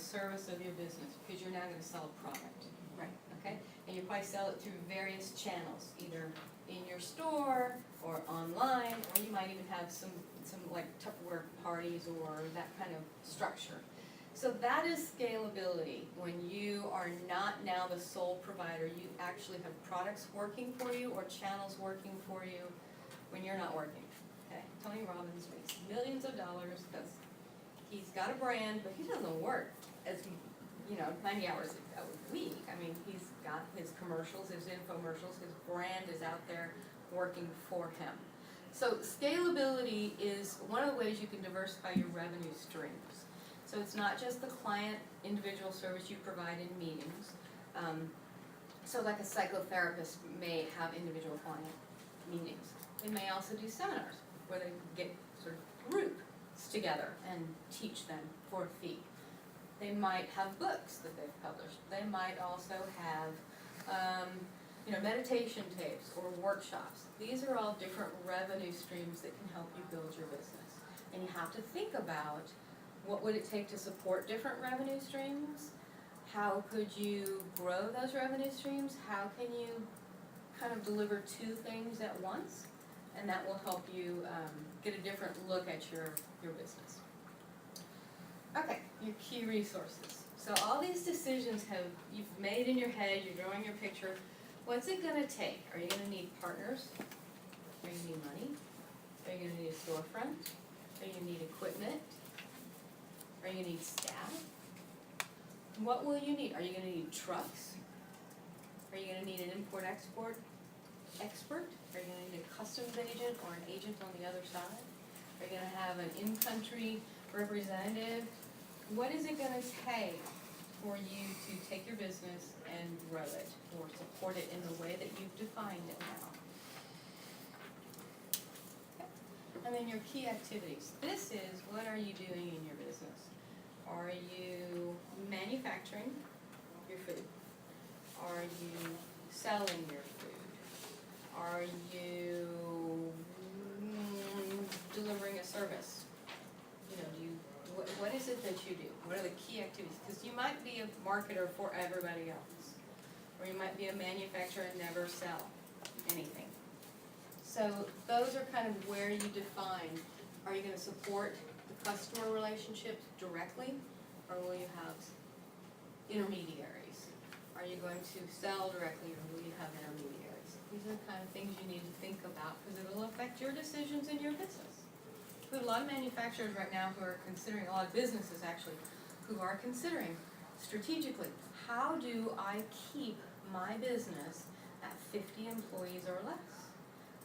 service of your business, because you're now gonna sell a product. Right. Okay? And you probably sell it through various channels, either in your store or online, or you might even have some like Tupperware parties or that kind of structure. So that is scalability. When you are not now the sole provider, you actually have products working for you or channels working for you when you're not working. Okay? Tony Robbins makes millions of dollars because he's got a brand, but he doesn't work as 90 hours a week. I mean, he's got his commercials, his infomercials, his brand is out there working for him. So scalability is one of the ways you can diversify your revenue streams. So it's not just the client individual service you provide in meetings. So like a psychotherapist may have individual client meetings. They may also do seminars where they get sort of groups together and teach them for a fee. They might have books that they've published. They might also have meditation tapes or workshops. These are all different revenue streams that can help you build your business. And you have to think about, what would it take to support different revenue streams? How could you grow those revenue streams? How can you kind of deliver two things at once? And that will help you get a different look at your business. Okay, your key resources. So all these decisions you've made in your head, you're drawing your picture. What's it gonna take? Are you gonna need partners? Are you gonna need money? Are you gonna need a storefront? Are you gonna need equipment? Are you gonna need staff? What will you need? Are you gonna need trucks? Are you gonna need an import-export expert? Are you gonna need a customs agent or an agent on the other side? Are you gonna have an in-country representative? What is it gonna take for you to take your business and grow it or support it in the way that you've defined it now? Okay. And then your key activities. This is, what are you doing in your business? Are you manufacturing your food? Are you selling your food? Are you delivering a service? What is it that you do? What are the key activities? Because you might be a marketer for everybody else, or you might be a manufacturer and never sell anything. So those are kind of where you define, are you going to support the customer relationship directly, or will you have intermediaries? Are you going to sell directly, or will you have intermediaries? These are the kind of things you need to think about because it will affect your decisions in your business. We have a lot of manufacturers right now who are considering, a lot of businesses actually, who are considering strategically, how do I keep my business at 50 employees or less?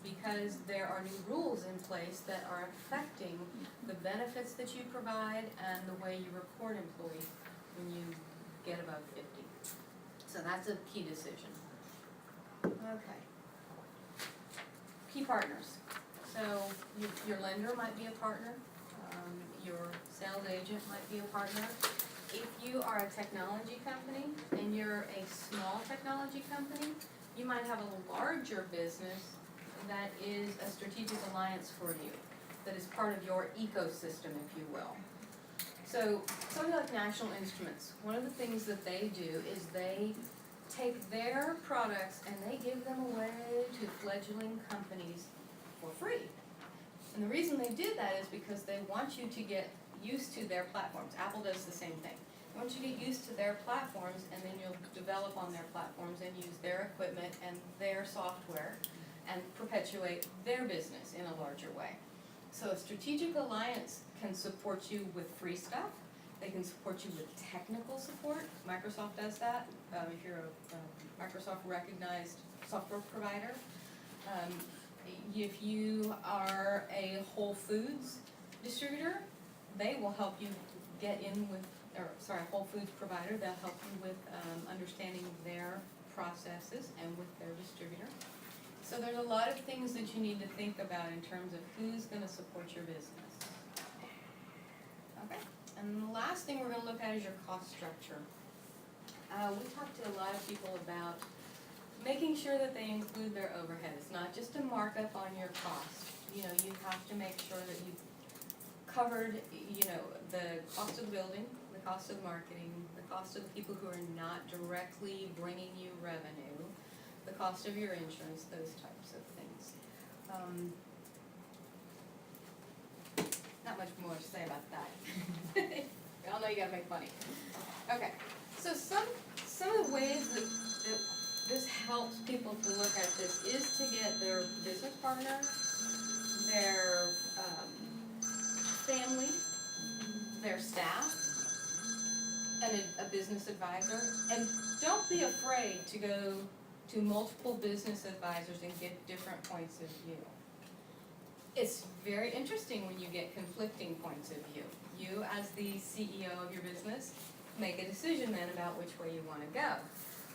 Because there are new rules in place that are affecting the benefits that you provide and the way you report employees when you get above 50. So that's a key decision. Okay. Key partners. So your lender might be a partner, your sales agent might be a partner. If you are a technology company and you're a small technology company, you might have a larger business that is a strategic alliance for you, that is part of your ecosystem, if you will. So something like National Instruments, one of the things that they do is they take their products and they give them away to fledgling companies for free. And the reason they do that is because they want you to get used to their platforms. Apple does the same thing. They want you to get used to their platforms, and then you'll develop on their platforms and use their equipment and their software and perpetuate their business in a larger way. So a strategic alliance can support you with free stuff. They can support you with technical support. Microsoft does that. If you're a Microsoft recognized software provider. If you are a Whole Foods distributor, they will help you get in with, Whole Foods provider, they'll help you with understanding their processes and with their distributor. So there's a lot of things that you need to think about in terms of who's going to support your business. Okay, and the last thing we're going to look at is your cost structure. We talked to a lot of people about making sure that they include their overhead. It's not just a markup on your cost. You have to make sure that you've covered, the cost of the building, the cost of marketing, the cost of the people who are not directly bringing you revenue, the cost of your insurance, those types of things. Not much more to say about that. We all know you gotta make money. Okay, so some of the ways that this helps people to look at this is to get their business partner, their family, their staff, and a business advisor. And don't be afraid to go to multiple business advisors and get different points of view. It's very interesting when you get conflicting points of view. You, as the CEO of your business, make a decision then about which way you want to go.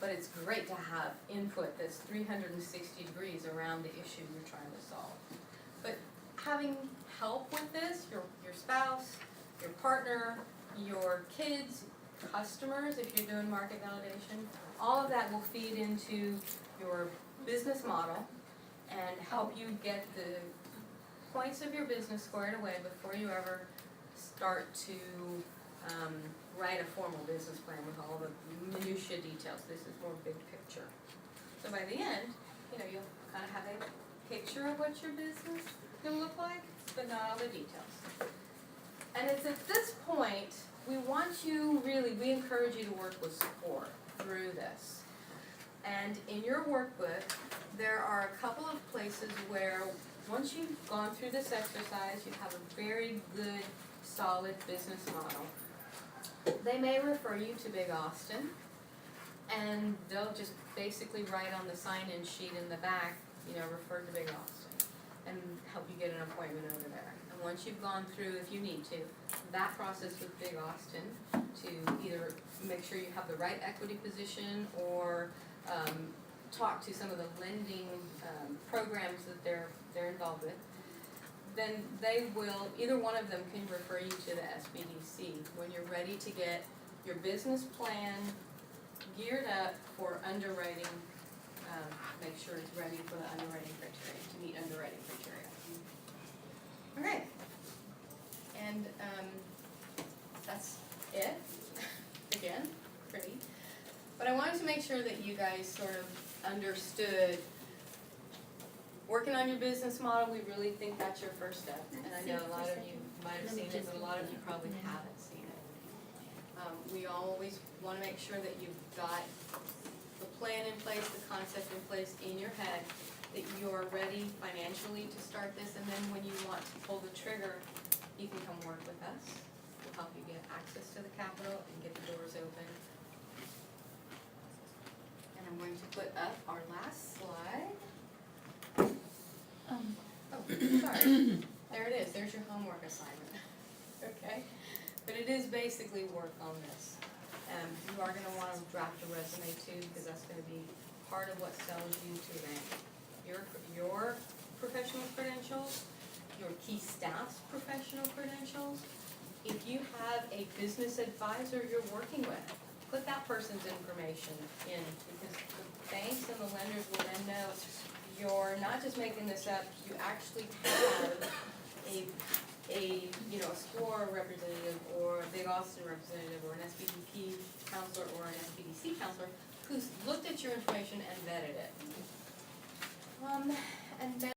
But it's great to have input that's 360 degrees around the issue you're trying to solve. But having help with this, your spouse, your partner, your kids, customers, if you're doing market validation, all of that will feed into your business model and help you get the points of your business squared away before you ever start to write a formal business plan with all the minutiae details. This is more big picture. So by the end, you'll kind of have a picture of what your business will look like, but not all the details. And it's at this point, we encourage you to work with support through this. And in your workbook, there are a couple of places where once you've gone through this exercise, you have a very good, solid business model. They may refer you to Big Austin, and they'll just basically write on the sign-in sheet in the back, refer to Big Austin, and help you get an appointment over there. And once you've gone through, if you need to, that process with Big Austin to either make sure you have the right equity position or talk to some of the lending programs that they're involved with, then they will, either one of them can refer you to the SBDC when you're ready to get your business plan geared up for underwriting, make sure it's ready for the underwriting criteria, to meet underwriting criteria. Okay, and that's it. Again, pretty. But I wanted to make sure that you guys sort of understood working on your business model. We really think that's your first step, and I know a lot of you might have seen it, but a lot of you probably haven't seen it. We always want to make sure that you've got the plan in place, the concept in place in your head, that you're ready financially to start this, and then when you want to pull the trigger, you can come work with us. We'll help you get access to the capital and get the doors open. And I'm going to put up our last slide. Sorry. There it is. There's your homework assignment. Okay? But it is basically work on this. You are going to want to draft a resume too, because that's going to be part of what sells you to them. Your professional credentials, your key staff's professional credentials. If you have a business advisor you're working with, put that person's information in, because the banks and the lenders will then know you're not just making this up, you actually have a SCORE representative or a Big Austin representative or an SBDP counselor or an SBDC counselor who's looked at your information and vetted it. And then